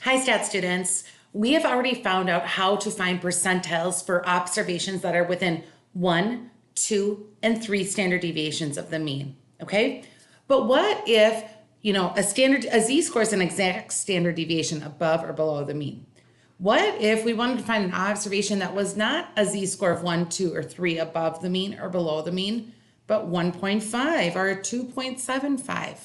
Hi, stat students. We have already found out how to find percentiles for observations that are within 1, 2, and 3 standard deviations of the mean, okay? But what if, a z-score is an exact standard deviation above or below the mean? What if we wanted to find an observation that was not a z-score of 1, 2, or 3 above the mean or below the mean, but 1.5 or 2.75?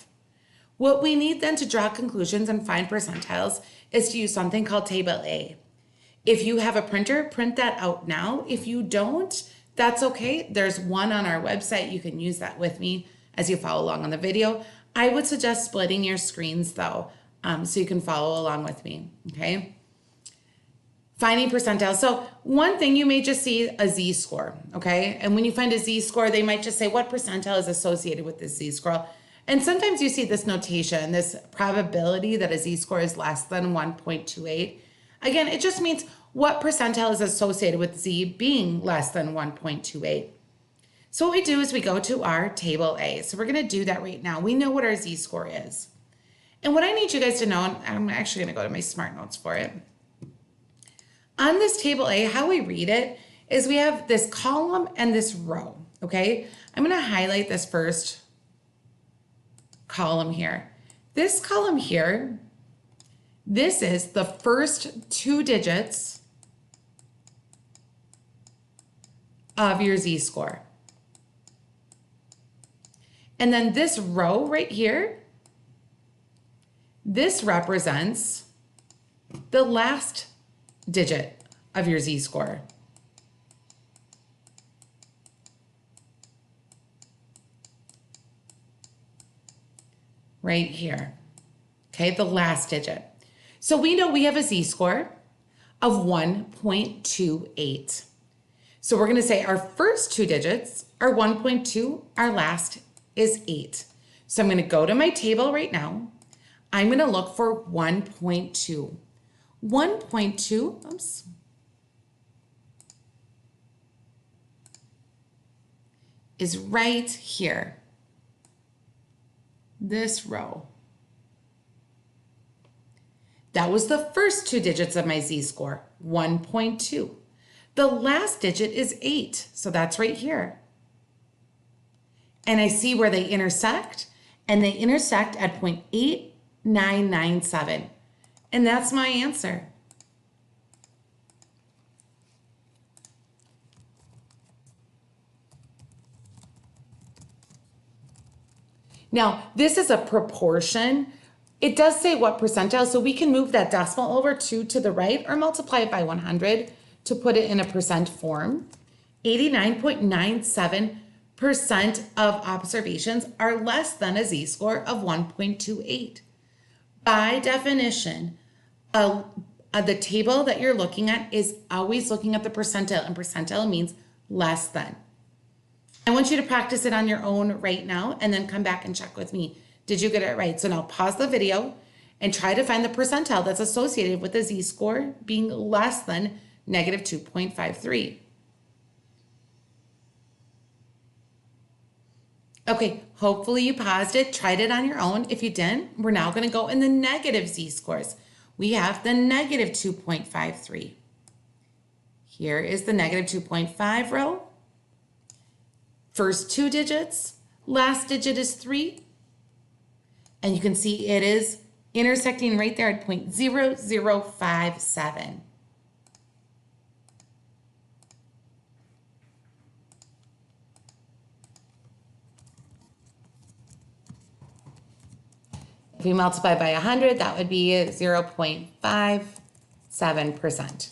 What we need then to draw conclusions and find percentiles is to use something called Table A. If you have a printer, print that out now. If you don't, that's okay. There's one on our website. You can use that with me as you follow along on the video. I would suggest splitting your screens though, so you can follow along with me, okay? Finding percentiles. So one thing, you may just see a z-score, okay? And when you find a z-score, they might just say what percentile is associated with this z-score. And sometimes you see this notation, this probability that a z-score is less than 1.28. Again, it just means what percentile is associated with z being less than 1.28. So what we do is we go to our Table A. So we're going to do that right now. We know what our z-score is. And what I need you guys to know, and I'm actually going to go to my Smart Notes for it. On this Table A, how we read it is we have this column and this row, okay? I'm going to highlight this first column here. This column here, this is the first 2 digits of your z-score. And then this row right here, this represents the last digit of your z-score. Right here, okay, the last digit. So we know we have a z-score of 1.28. So we're gonna say our first 2 digits are 1.2, our last is 8. So I'm gonna go to my table right now. I'm gonna look for 1.2. 1.2, is right here. This row. That was the first 2 digits of my z-score, 1.2. The last digit is 8, so that's right here. And I see where they intersect, and they intersect at 0.8997. And that's my answer. Now, this is a proportion. It does say what percentile, so we can move that decimal over 2 to the right or multiply it by 100 to put it in a percent form. 89.97% of observations are less than a z-score of 1.28. By definition, the table that you're looking at is always looking at the percentile, and percentile means less than. I want you to practice it on your own right now and then come back and check with me. Did you get it right? So now pause the video and try to find the percentile that's associated with the z-score being less than negative 2.53. Okay, hopefully you paused it, tried it on your own. If you didn't, we're now gonna go in the negative z-scores. We have the negative 2.53. Here is the negative 2.5 row. First 2 digits, last digit is 3. And you can see it is intersecting right there at 0.0057. If we multiply by 100, that would be 0.57%.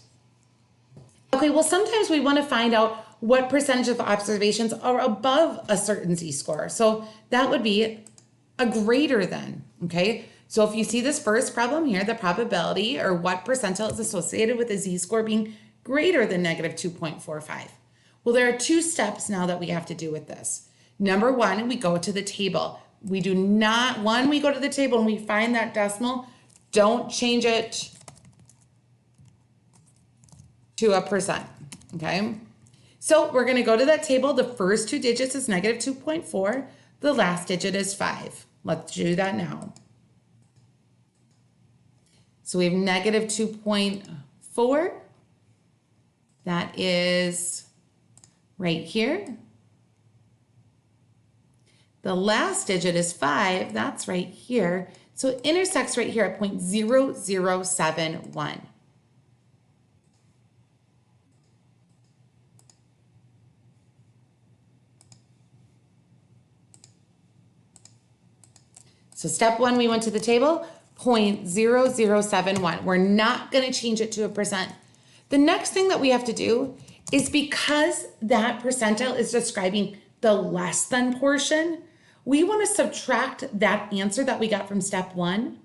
Okay, well, sometimes we want to find out what percentage of observations are above a certain z-score. So that would be a greater than, okay? So if you see this first problem here, the probability or what percentile is associated with a z-score being greater than negative 2.45. Well, there are 2 steps now that we have to do with this. Number 1, we go to the table. We do not, we go to the table and we find that decimal, don't change it to a percent, okay? So we're gonna go to that table. The first 2 digits is negative 2.4. The last digit is 5. Let's do that now. So we have negative 2.4. That is right here. The last digit is 5. That's right here. So it intersects right here at 0.0071. So step 1, we went to the table, 0.0071. We're not going to change it to a percent. The next thing that we have to do is, because that percentile is describing the less than portion, we want to subtract that answer that we got from step 1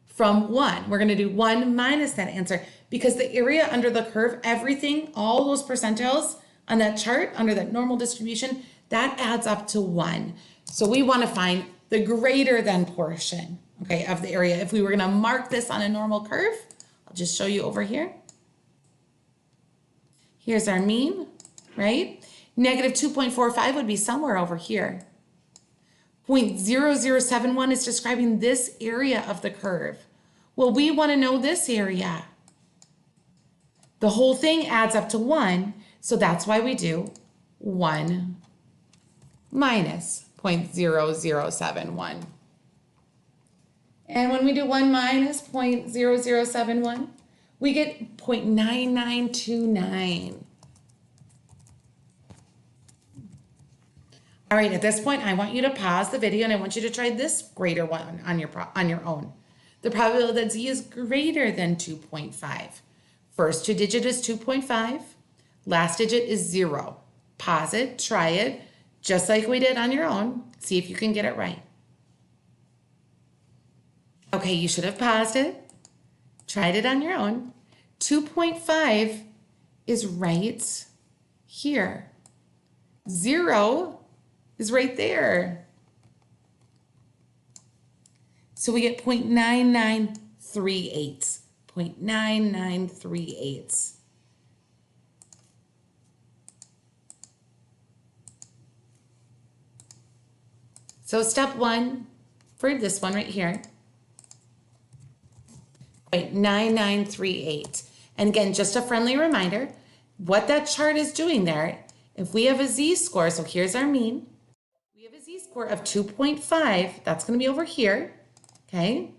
from 1. We're going to do 1 minus that answer, because the area under the curve, everything, all those percentiles on that chart under that normal distribution, that adds up to 1. So we want to find the greater than portion, okay, of the area. If we were going to mark this on a normal curve, I'll just show you over here. Here's our mean, right? Negative 2.45 would be somewhere over here. 0.0071 is describing this area of the curve. Well, we want to know this area. The whole thing adds up to 1, so that's why we do 1 minus 0.0071. And when we do 1 minus 0.0071, we get 0.9929. All right, at this point, I want you to pause the video and I want you to try this greater one on your own. The probability that Z is greater than 2.5. First 2 digit is 2.5. Last digit is 0. Pause it, try it, just like we did on your own. See if you can get it right. Okay, you should have paused it, tried it on your own. 2.5 is right here. 0 is right there. So we get 0.9938. 0.9938. So step 1 for this one right here, 0.9938. And again, just a friendly reminder, what that chart is doing there, if we have a z-score, so here's our mean, we have a z-score of 2.5, that's going to be over here, okay?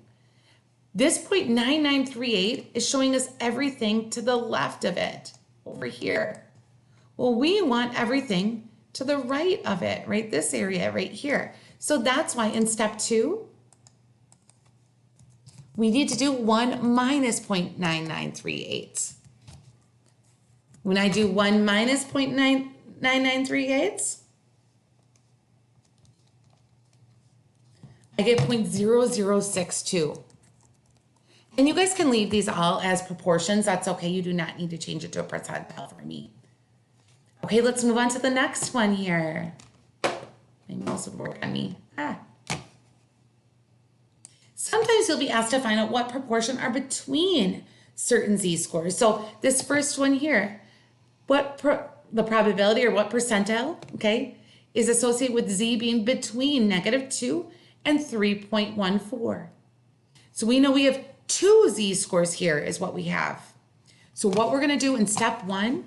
This 0.9938 is showing us everything to the left of it, over here. Well, we want everything to the right of it, right? This area right here. So that's why in step 2, we need to do 1 minus 0.9938. When I do 1 minus 0.9938, I get 0.0062. And you guys can leave these all as proportions. That's okay. You do not need to change it to a percentile for me. Okay, let's move on to the next one here. My mouse would work on me. Sometimes you'll be asked to find out what proportion are between certain z-scores. So this first one here, the probability or what percentile, okay, is associated with z being between -2 and 3.14. So we know we have 2 z-scores here is what we have. So what we're going to do in step 1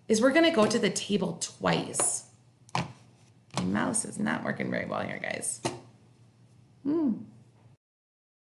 is we're going to go to the table twice. My mouse is not working very well here, guys.